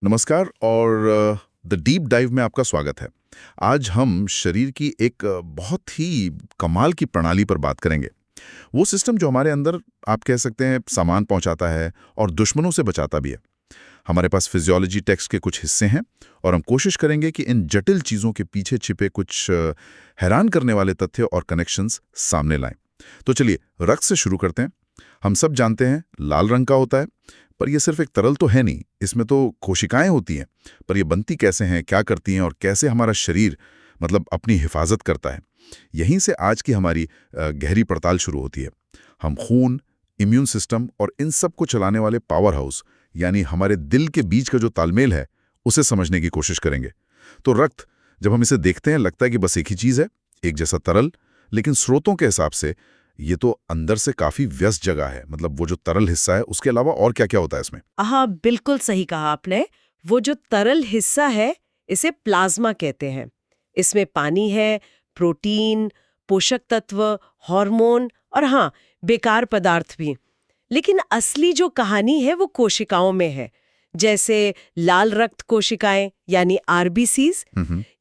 नमस्कार और the deep dive में आपका स्वागत है। आज हम शरीर की एक बहुत ही कमाल की प्रणाली पर बात करेंगे। वो सिस्टम जो हमारे अंदर आप कह सकते हैं सामान पहुंचाता है और दुश्मनों से बचाता भी है। हमारे पास फिजियोलॉजी टेक्स्ट के कुछ हिस्से हैं और हम कोशिश करेंगे कि इन जटिल चीज़ों के पीछे छिपे कुछ हैरान करने वाले तथ्य और कनेक्शंस सामने लाएं। तो चलिए रक्त से शुरू करते हैं। हम सब जानते हैं लाल रंग का होता है, पर यह सिर्फ एक तरल तो है नहीं, इसमें तो कोशिकाएं होती हैं। पर ये बनती कैसे हैं, क्या करती हैं और कैसे हमारा शरीर अपनी हिफाजत करता है, यहीं से आज की हमारी गहरी पड़ताल शुरू होती है। हम खून, इम्यून सिस्टम और इन सब को चलाने वाले पावर हाउस यानी हमारे दिल के बीच का जो तालमेल है उसे समझने की कोशिश करेंगे। तो रक्त, जब हम इसे देखते हैं लगता है कि बस एक ही चीज़ है, एक जैसा तरल, लेकिन स्रोतों के हिसाब से ये तो अंदर से काफी व्यस्त जगह है। वो जो तरल हिस्सा है उसके अलावा और क्या क्या होता है इसमें? हाँ, बिल्कुल सही कहा आपने। वो जो तरल हिस्सा है इसे प्लाज्मा कहते हैं। इसमें पानी है, प्रोटीन, पोषक तत्व, हार्मोन और हाँ, बेकार पदार्थ भी। लेकिन असली जो कहानी है वो कोशिकाओं में है। जैसे लाल रक्त कोशिकाएं यानी आरबीसीज,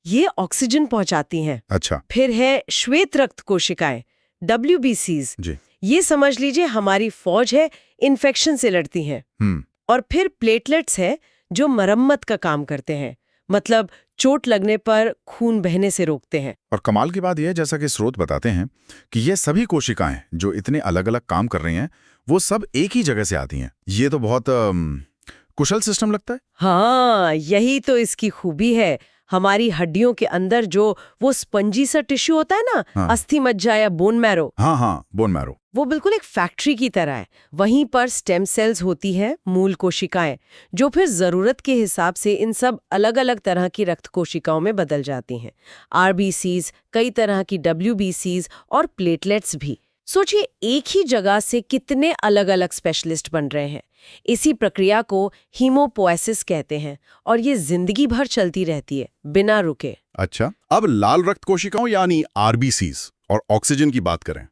ये ऑक्सीजन पहुंचाती हैं। अच्छा। फिर है श्वेत रक्त कोशिकाएं, WBCs, जी। ये समझ लीजिए हमारी फौज है, इन्फेक्शन से लड़ती हैं। और फिर प्लेटलेट्स है जो मरम्मत का काम करते हैं, मतलब चोट लगने पर खून बहने से रोकते हैं। और कमाल की बात यह है, जैसा कि स्रोत बताते हैं, कि ये सभी कोशिकाएं जो इतने अलग अलग काम कर रही हैं वो सब एक ही जगह से आती हैं। ये तो बहुत कुशल सिस्टम लगता है। हाँ, यही तो इसकी खूबी है। हमारी हड्डियों के अंदर जो वो स्पंजी सा टिश्यू होता है ना, हाँ। अस्थि मज्जा या बोन मैरो, हाँ, बोन मैरो, वो बिल्कुल एक फैक्ट्री की तरह है। वहीं पर स्टेम सेल्स होती हैं, मूल कोशिकाएं, जो फिर जरूरत के हिसाब से इन सब अलग अलग तरह की रक्त कोशिकाओं में बदल जाती हैं। आरबीसीज, कई तरह की WBCs और प्लेटलेट्स भी। सोचिए एक ही जगह से कितने अलग अलग स्पेशलिस्ट बन रहे हैं। इसी प्रक्रिया को हीमोपोएसिस कहते हैं और ये जिंदगी भर चलती रहती है बिना रुके। अच्छा, अब लाल रक्त कोशिकाओं यानी आरबीसीज और ऑक्सीजन की बात करें।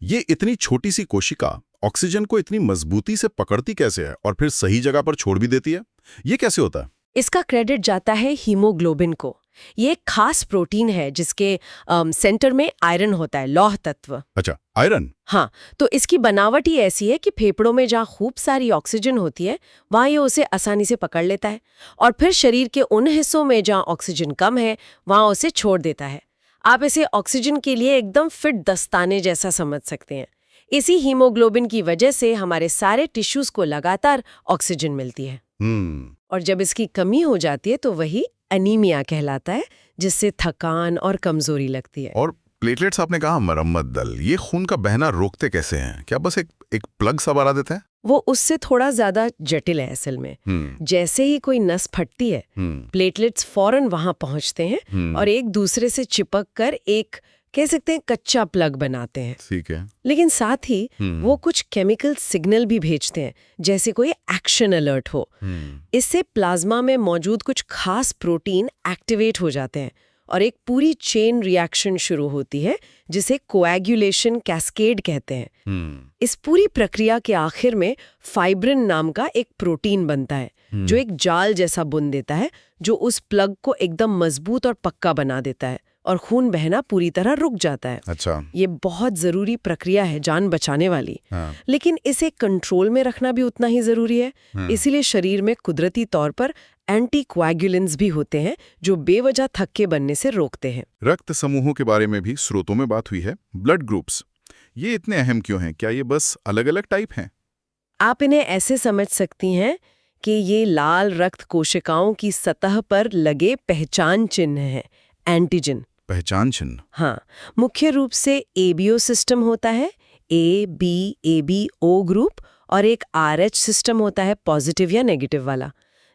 ये इतनी छोटी सी कोशिका ऑक्सीजन को इतनी मजबूती से पकड़ती कैसे है और फिर सही जगह पर छोड़ भी देती है? ये कैसे होता है? इसका क्रेडिट जाता है हीमोग्लोबिन को। ये एक खास प्रोटीन है जिसके सेंटर में आयरन होता है, लौह तत्व। अच्छा, आयरन। हाँ, तो इसकी बनावट ही ऐसी है कि फेफड़ों में जहाँ खूब सारी ऑक्सीजन होती है वहाँ ये उसे आसानी से पकड़ लेता है और फिर शरीर के उन हिस्सों में जहाँ ऑक्सीजन कम है वहाँ उसे छोड़ देता है। आप इसे ऑक्सीजन के लिए एकदम फिट दस्ताने जैसा समझ सकते हैं। इसी हीमोग्लोबिन की वजह से हमारे सारे टिश्यूज को लगातार ऑक्सीजन मिलती है। और जब इसकी कमी हो जाती है तो वही एनीमिया कहलाता है, जिससे थकान और कमजोरी लगती है। और प्लेटलेट्स, आपने कहा मरम्मत दल, ये खून का बहना रोकते कैसे हैं? क्या बस एक प्लग सा बना देते हैं? वो उससे थोड़ा ज्यादा जटिल है असल में। जैसे ही कोई नस फटती है, प्लेटलेट्स फौरन वहां पहुंचते हैं और एक दूसरे से चिपक कर एक, कह सकते हैं, कच्चा प्लग बनाते हैं। ठीक है। लेकिन साथ ही वो कुछ केमिकल सिग्नल भी भेजते हैं, जैसे कोई एक्शन अलर्ट हो। इससे प्लाज्मा में मौजूद कुछ खास प्रोटीन एक्टिवेट हो जाते हैं और एक पूरी चेन रिएक्शन शुरू होती है जिसे कोएगुलेशन कैस्केड कहते हैं। इस पूरी प्रक्रिया के आखिर में फाइब्रिन नाम का एक प्रोटीन बनता है जो एक जाल जैसा बुन देता है, जो उस प्लग को एकदम मजबूत और पक्का बना देता है और खून बहना पूरी तरह रुक जाता है। अच्छा। ये बहुत जरूरी प्रक्रिया है, जान बचाने वाली। लेकिन इसे कंट्रोल में रखना भी उतना ही जरूरी है। इसीलिए शरीर में कुदरती तौर पर एंटीकोएगुलेंट्स भी होते हैं जो बेवजह थक्के बनने से रोकते हैं। रक्त समूहों के बारे में भी स्रोतों में बात हुई है। ब्लड ग्रुप्स, ये इतने अहम क्यों हैं? क्या ये बस अलग अलग टाइप हैं? आप इन्हें ऐसे समझ सकती हैं कि ये लाल रक्त कोशिकाओं की सतह पर लगे पहचान चिन्ह हैं, एंटीजन। पहचान चिन्ह? हाँ, मुख्य रूप से ABO सिस्टम होता है, ABO ग्रुप, और एक RH सिस्टम होता है, पॉजिटिव या नेगेटिव वाला।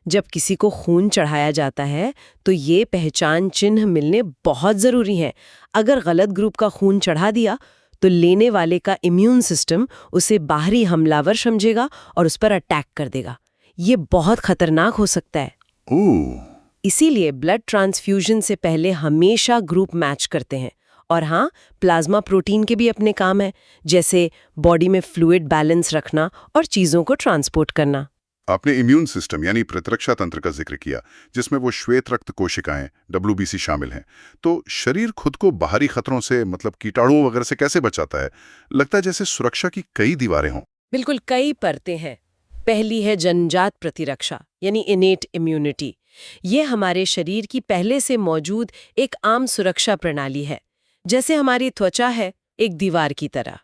जब किसी को खून चढ़ाया जाता है तो ये पहचान चिन्ह मिलने बहुत जरूरी है। अगर गलत ग्रुप का खून चढ़ा दिया तो लेने वाले का इम्यून सिस्टम उसे बाहरी हमलावर समझेगा और उस पर अटैक कर देगा। ये बहुत खतरनाक हो सकता है। इसीलिए ब्लड ट्रांसफ्यूजन से पहले हमेशा ग्रुप मैच करते हैं। और हाँ, प्लाज्मा प्रोटीन के भी अपने काम है, जैसे बॉडी में फ्लूइड बैलेंस रखना और चीज़ों को ट्रांसपोर्ट करना। आपने इम्यून सिस्टम यानी प्रतिरक्षा तंत्र का जिक्र किया, जिसमें वो श्वेत रक्त कोशिकाएं WBC शामिल हैं। तो शरीर खुद को बाहरी खतरों से, मतलब कीटाणुओं वगैरह से कैसे बचाता है? लगता है जैसे सुरक्षा की कई दीवारें हों। बिल्कुल, कई परतें हैं। पहली है जन्मजात प्रतिरक्षा यानी इनेट इम्यूनिटी। ये हमारे शरीर की पहले से मौजूद एक आम सुरक्षा प्रणाली है, जैसे हमारी त्वचा है एक दीवार की तरह,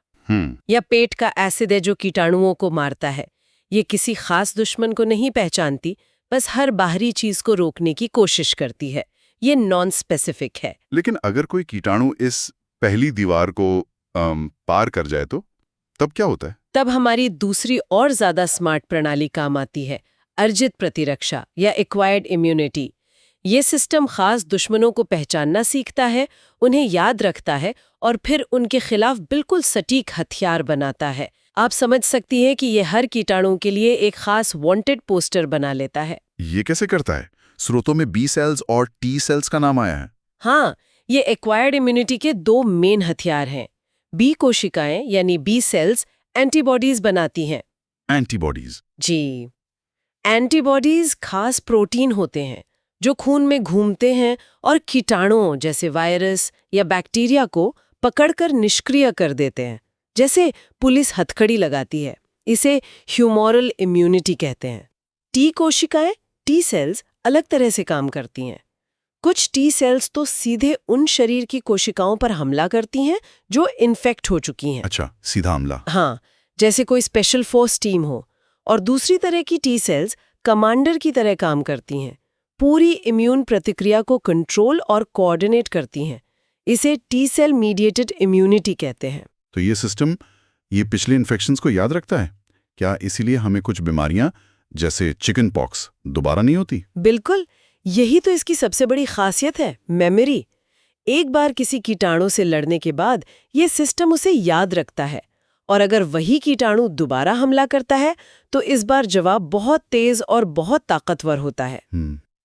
या पेट का एसिड है जो कीटाणुओं को मारता है। ये किसी खास दुश्मन को नहीं पहचानती, बस हर बाहरी चीज को रोकने की कोशिश करती है। ये नॉन स्पेसिफिक है। लेकिन अगर कोई कीटाणु इस पहली दीवार को पार कर जाए तो तब क्या होता है? तब हमारी दूसरी और ज्यादा स्मार्ट प्रणाली काम आती है, अर्जित प्रतिरक्षा या एक्वायर्ड इम्यूनिटी। ये सिस्टम खास दुश्मनों को पहचानना सीखता है, उन्हें याद रखता है और फिर उनके खिलाफ बिल्कुल सटीक हथियार बनाता है। आप समझ सकती हैं कि ये हर कीटाणु के लिए एक खास वांटेड पोस्टर बना लेता है। ये कैसे करता है? स्रोतों में बी सेल्स और टी सेल्स का नाम आया है। हाँ, ये एक्वायर्ड इम्यूनिटी के दो मेन हथियार हैं। बी कोशिकाएं यानी बी सेल्स एंटीबॉडीज बनाती हैं। एंटीबॉडीज? जी, एंटीबॉडीज खास प्रोटीन होते हैं जो खून में घूमते हैं और कीटाणुओं जैसे वायरस या बैक्टीरिया को पकड़कर निष्क्रिय कर देते हैं, जैसे पुलिस हथकड़ी लगाती है। इसे ह्यूमोरल इम्यूनिटी कहते हैं। टी कोशिकाएं, टी सेल्स, अलग तरह से काम करती हैं। कुछ टी सेल्स तो सीधे उन शरीर की कोशिकाओं पर हमला करती हैं जो इन्फेक्ट हो चुकी हैं। अच्छा, सीधा हमला। हाँ, जैसे कोई स्पेशल फोर्स टीम हो। और दूसरी तरह की टी सेल्स कमांडर की तरह काम करती हैं, पूरी इम्यून प्रतिक्रिया को कंट्रोल और कोऑर्डिनेट करती हैं। इसे टी सेल मीडिएटेड इम्यूनिटी कहते हैं। तो ये सिस्टम ये पिछले इन्फेक्शंस को याद रखता है क्या? इसीलिए हमें कुछ बीमारियां जैसे चिकन पॉक्स दोबारा नहीं होती? बिल्कुल, यही तो इसकी सबसे बड़ी खासियत है, मेमोरी। एक बार किसी कीटाणु से लड़ने के बाद ये सिस्टम उसे याद रखता है, और अगर वही कीटाणु दोबारा हमला करता है तो इस बार जवाब बहुत तेज और बहुत ताकतवर होता है।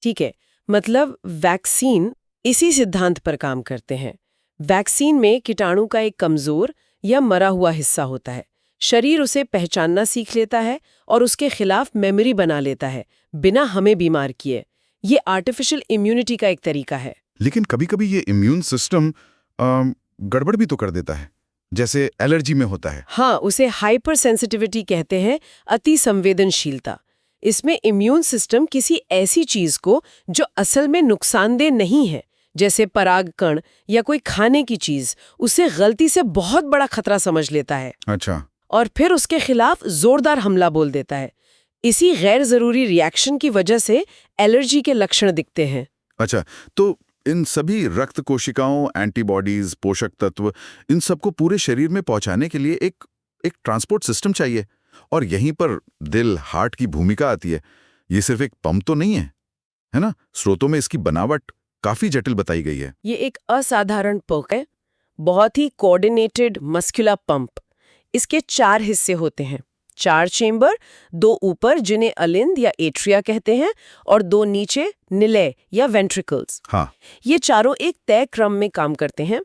ठीक है, मतलब वैक्सीन इसी सिद्धांत पर काम करते हैं। वैक्सीन में कीटाणु का एक कमजोर या मरा हुआ हिस्सा होता है। शरीर उसे पहचानना सीख लेता है और उसके खिलाफ मेमोरी बना लेता है, बिना हमें बीमार किए। ये आर्टिफिशियल इम्यूनिटी का एक तरीका है। लेकिन कभी-कभी ये इम्यून सिस्टम गड़बड़ भी तो कर देता है, जैसे एलर्जी में होता है। हाँ, उसे हाइपर सेंसिटिविटी कहते हैं, अति संवेदनशीलता। इसमें इम्यून सिस्टम किसी ऐसी चीज को जो असल में नुकसानदेह नहीं है, जैसे परागकण या कोई खाने की चीज, उसे गलती से बहुत बड़ा खतरा समझ लेता है। अच्छा। और फिर उसके खिलाफ जोरदार हमला बोल देता है। इसी गैर जरूरी रिएक्शन की वजह से एलर्जी के लक्षण दिखते हैं। अच्छा, तो इन सभी रक्त कोशिकाओं, एंटीबॉडीज, पोषक तत्व, इन सबको पूरे शरीर में पहुंचाने के लिए एक ट्रांसपोर्ट सिस्टम चाहिए, और यहीं पर दिल, हार्ट की भूमिका आती है। ये सिर्फ एक पंप तो नहीं है ना? स्रोतों में इसकी बनावट काफी जटिल बताई गई है। ये एक असाधारण पंप है, बहुत ही कोऑर्डिनेटेड मस्कुलर पंप। इसके 4 हिस्से होते हैं, 4 चेंबर, 2 ऊपर जिन्हें अलिंद या एट्रिया कहते हैं, और 2 नीचे निलय या वेंट्रिकल्स। हाँ। ये चारों एक तय क्रम में काम करते हैं।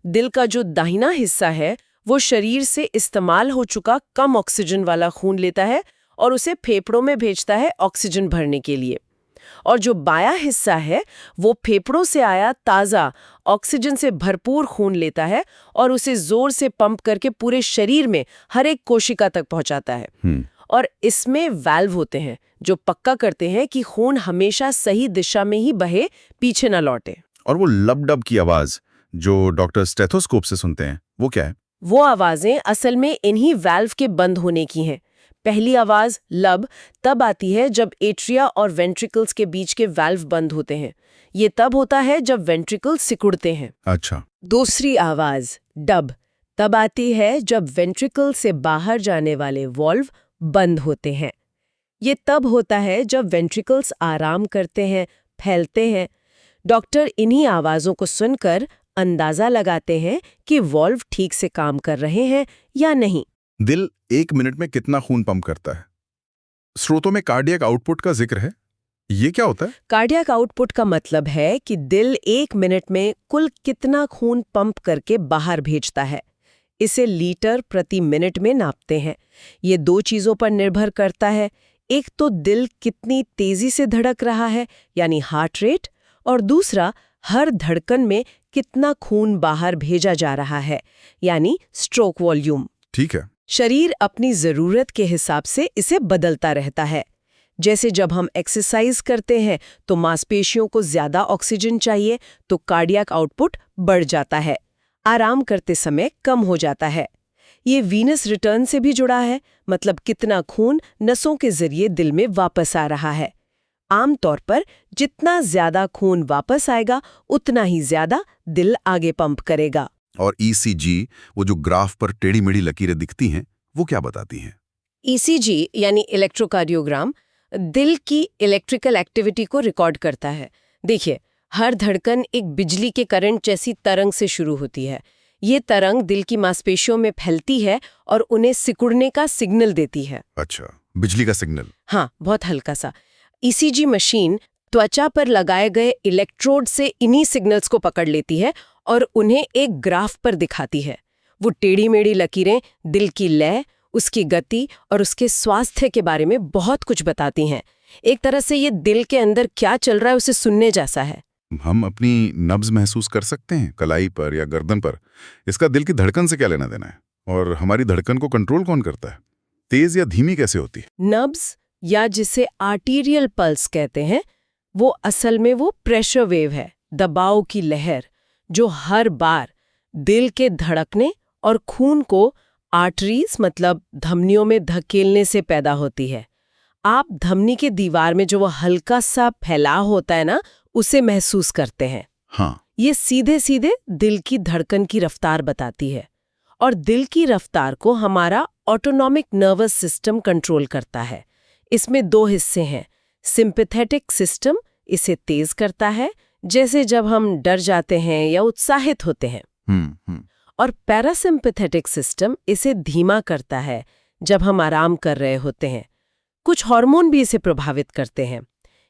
दिल का जो दाहिना हिस्सा है वो शरीर से इस्तेमाल हो चुका कम ऑक्सीजन वाला खून लेता है और उसे फेफड़ों में भेजता है ऑक्सीजन भरने के लिए। और जो बायां हिस्सा है वो फेफड़ों से आया ताज़ा ऑक्सीजन से भरपूर खून लेता है और उसे जोर से पंप करके पूरे शरीर में हर एक कोशिका तक पहुंचाता है। और इसमें वाल्व होते हैं जो पक्का करते हैं कि खून हमेशा सही दिशा में ही बहे, पीछे ना लौटे। और वो लब-डब की आवाज जो डॉक्टर स्टेथोस्कोप से सुनते हैं, वो क्या है? वो आवाजें असल में इन्हीं वाल्व के बंद होने की हैं। पहली आवाज लब तब आती है जब एट्रिया और वेंट्रिकल्स के बीच के वाल्व बंद होते हैं। ये तब होता है जब वेंट्रिकल्स सिकुड़ते हैं। अच्छा। दूसरी आवाज डब तब आती है जब वेंट्रिकल से बाहर जाने वाले वॉल्व बंद होते हैं। ये तब होता है जब वेंट्रिकल्स आराम करते हैं, फैलते हैं। डॉक्टर इन्हीं आवाजों को सुनकर अंदाजा लगाते हैं कि वॉल्व ठीक से काम कर रहे हैं या नहीं। दिल 1 मिनट में कितना खून पंप करता है? स्रोतों में कार्डियक आउटपुट का जिक्र है, ये क्या होता है? कार्डियक आउटपुट का मतलब है कि दिल 1 मिनट में कुल कितना खून पंप करके बाहर भेजता है। इसे लीटर प्रति मिनट में नापते हैं। ये 2 चीजों पर निर्भर करता है, एक तो दिल कितनी तेजी से धड़क रहा है यानी हार्ट रेट, और दूसरा हर धड़कन में कितना खून बाहर भेजा जा रहा है यानी स्ट्रोक वॉल्यूम। ठीक है। शरीर अपनी जरूरत के हिसाब से इसे बदलता रहता है। जैसे जब हम एक्सरसाइज करते हैं तो मांसपेशियों को ज्यादा ऑक्सीजन चाहिए तो कार्डियक आउटपुट बढ़ जाता है, आराम करते समय कम हो जाता है। ये वीनस रिटर्न से भी जुड़ा है, मतलब कितना खून नसों के जरिए दिल में वापस आ रहा है। आमतौर पर जितना ज्यादा खून वापस आएगा उतना ही ज्यादा दिल आगे पंप करेगा। और ईसीजी, वो जो ग्राफ पर टेढ़ी-मेढ़ी लकीरें दिखती हैं, वो क्या बताती हैं? ईसीजी यानी इलेक्ट्रोकार्डियोग्राम दिल की इलेक्ट्रिकल एक्टिविटी को रिकॉर्ड करता है। देखिए, हर धड़कन एक बिजली के करंट जैसी तरंग से शुरू होती है। ये तरंग दिल की मांसपेशियों में फैलती है और उन्हें सिकुड़ने का सिग्नल देती है। अच्छा, बिजली का सिग्नल। हाँ, बहुत हल्का सा। ईसीजी मशीन त्वचा पर लगाए गए इलेक्ट्रोड से इन्हीं सिग्नल्स को पकड़ लेती है और उन्हें एक ग्राफ पर दिखाती है। वो टेढ़ी-मेढ़ी लकीरें दिल की लय, उसकी गति और उसके स्वास्थ्य के बारे में बहुत कुछ बताती हैं। एक तरह से ये दिल के अंदर क्या चल रहा है उसे सुनने जैसा है। हम अपनी नब्ज महसूस कर सकते हैं कलाई पर या गर्दन पर। इसका दिल की धड़कन से क्या लेना देना है? और हमारी धड़कन को कंट्रोल कौन करता है? तेज या धीमी कैसे होती है? नब्ज या जिसे आर्टीरियल पल्स कहते हैं, वो असल में वो प्रेशर वेव है, दबाव की लहर, जो हर बार दिल के धड़कने और खून को आर्टरीज मतलब धमनियों में धकेलने से पैदा होती है। आप धमनी के दीवार में जो वो हल्का सा फैलाव होता है ना, उसे महसूस करते हैं। हाँ। ये सीधे सीधे दिल की धड़कन की रफ्तार बताती है, और दिल की रफ्तार को हमारा ऑटोनॉमिक नर्वस सिस्टम कंट्रोल करता है। इसमें दो हिस्से हैं। सिंपैथेटिक सिस्टम इसे तेज करता है, जैसे जब हम डर जाते हैं या उत्साहित होते हैं, और पैरासिम्पैथेटिक सिस्टम इसे धीमा करता है जब हम आराम कर रहे होते हैं। कुछ हार्मोन भी इसे प्रभावित करते हैं।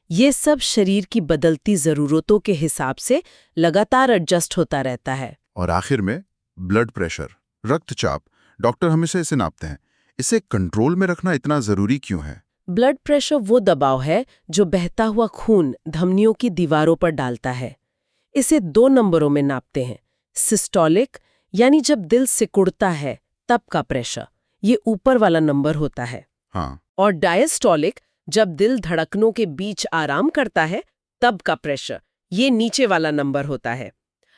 ये सब शरीर की बदलती जरूरतों के हिसाब से लगातार एडजस्ट होता रहता है। और आखिर में ब्लड प्रेशर, रक्तचाप, डॉक्टर हमेशा इसे नापते हैं। इसे कंट्रोल में रखना इतना जरूरी क्यों है? ब्लड प्रेशर वो दबाव है जो बहता हुआ खून धमनियों की दीवारों पर डालता है। इसे 2 नंबरों में नापते हैं। सिस्टोलिक यानी जब दिल सिकुड़ता है तब का प्रेशर, ये ऊपर वाला नंबर होता है। हाँ। और डायस्टोलिक जब दिल धड़कनों के बीच आराम करता है तब का प्रेशर, ये नीचे वाला नंबर होता है।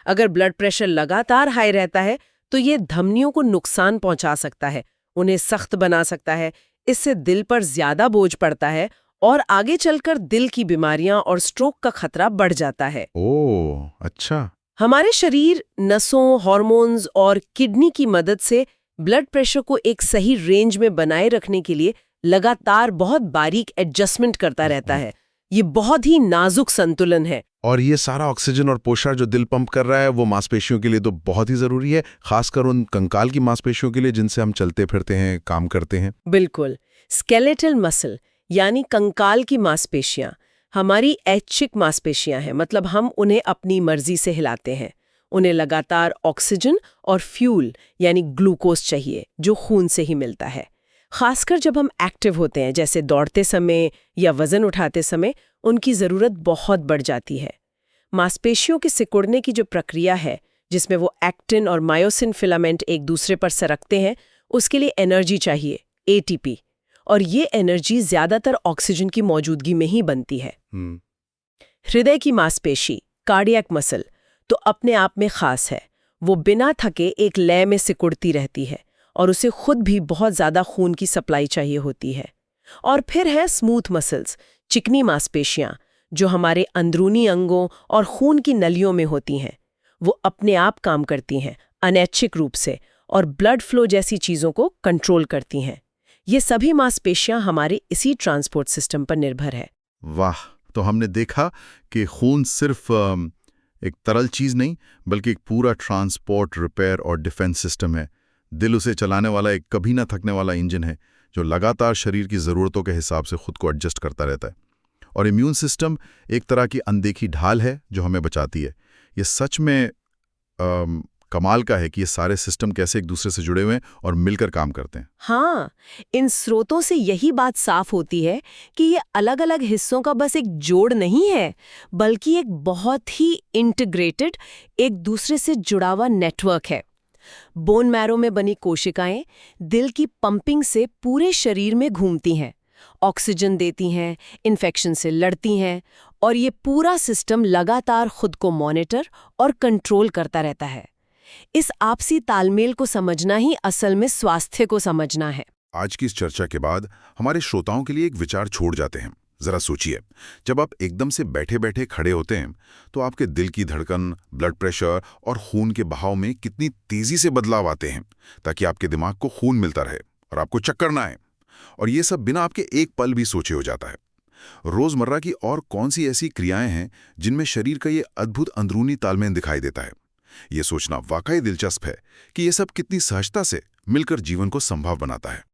अगर ब्लड प्रेशर लगातार हाई रहता है तो ये धमनियों को नुकसान पहुंचा सकता है, उन्हें सख्त बना सकता है। इससे दिल पर ज्यादा बोझ पड़ता है और आगे चलकर दिल की बीमारियां और स्ट्रोक का खतरा बढ़ जाता है। ओह, अच्छा। हमारे शरीर नसों, हार्मोन्स और किडनी की मदद से ब्लड प्रेशर को एक सही रेंज में बनाए रखने के लिए लगातार बहुत बारीक एडजस्टमेंट करता रहता है। ये बहुत ही नाजुक संतुलन है। और ये सारा ऑक्सीजन और पोषण जो दिल पंप कर रहा है वो मांसपेशियों के लिए तो बहुत ही जरूरी है, खासकर उन कंकाल की मांसपेशियों के लिए जिनसे हम चलते फिरते हैं, काम करते हैं। बिल्कुल। स्केलेटल मसल यानी कंकाल की मांसपेशियां हमारी ऐच्छिक मांसपेशियां हैं, मतलब हम उन्हें अपनी मर्जी से हिलाते हैं। उन्हें लगातार ऑक्सीजन और फ्यूल यानी ग्लूकोज चाहिए जो खून से ही मिलता है। खासकर जब हम एक्टिव होते हैं, जैसे दौड़ते समय या वजन उठाते समय, उनकी ज़रूरत बहुत बढ़ जाती है। मांसपेशियों के सिकुड़ने की जो प्रक्रिया है, जिसमें वो एक्टिन और मायोसिन फिलामेंट एक दूसरे पर सरकते हैं, उसके लिए एनर्जी चाहिए, एटीपी, और ये एनर्जी ज़्यादातर ऑक्सीजन की मौजूदगी में ही बनती है। हृदय की मांसपेशी, कार्डियक मसल, तो अपने आप में खास है। वो बिना थके एक लय में सिकुड़ती रहती है और उसे खुद भी बहुत ज़्यादा खून की सप्लाई चाहिए होती है। और फिर है स्मूथ मसल्स, चिकनी मांसपेशियां, जो हमारे अंदरूनी अंगों और खून की नलियों में होती हैं। वो अपने आप काम करती हैं, अनैच्छिक रूप से, और ब्लड फ्लो जैसी चीज़ों को कंट्रोल करती हैं। ये सभी मांसपेशियां हमारे इसी ट्रांसपोर्ट सिस्टम पर निर्भर है। वाह, तो हमने देखा कि खून सिर्फ एक तरल चीज नहीं, बल्कि एक पूरा ट्रांसपोर्ट, रिपेयर और डिफेंस सिस्टम है। दिल उसे चलाने वाला एक कभी ना थकने वाला इंजन है जो लगातार शरीर की ज़रूरतों के हिसाब से खुद को एडजस्ट करता रहता है। और इम्यून सिस्टम एक तरह की अनदेखी ढाल है जो हमें बचाती है। ये सच में कमाल का है कि ये सारे सिस्टम कैसे एक दूसरे से जुड़े हुए हैं और मिलकर काम करते हैं। हाँ, इन स्रोतों से यही बात साफ होती है कि ये अलग-अलग हिस्सों का बस एक जोड़ नहीं है, बल्कि एक बहुत ही इंटीग्रेटेड, एक दूसरे से जुड़ा हुआ नेटवर्क है। बोन मैरो में बनी कोशिकाएं दिल की पंपिंग से पूरे शरीर में घूमती हैं, ऑक्सीजन देती हैं, इन्फेक्शन से लड़ती हैं, और ये पूरा सिस्टम लगातार खुद को मॉनिटर और कंट्रोल करता रहता है। इस आपसी तालमेल को समझना ही असल में स्वास्थ्य को समझना है। आज की इस चर्चा के बाद हमारे श्रोताओं के लिए एक विचार छोड़ जाते हैं। जरा सोचिए, जब आप एकदम से बैठे-बैठे खड़े होते हैं तो आपके दिल की धड़कन, ब्लड प्रेशर और खून के बहाव में कितनी तेजी से बदलाव आते हैं, ताकि आपके दिमाग को खून मिलता रहे और आपको चक्कर ना आए। और ये सब बिना आपके एक पल भी सोचे हो जाता है। रोजमर्रा की और कौन सी ऐसी क्रियाएं हैं जिनमें शरीर का ये अद्भुत अंदरूनी तालमेल दिखाई देता है? ये सोचना वाकई दिलचस्प है कि ये सब कितनी सहजता से मिलकर जीवन को संभव बनाता है।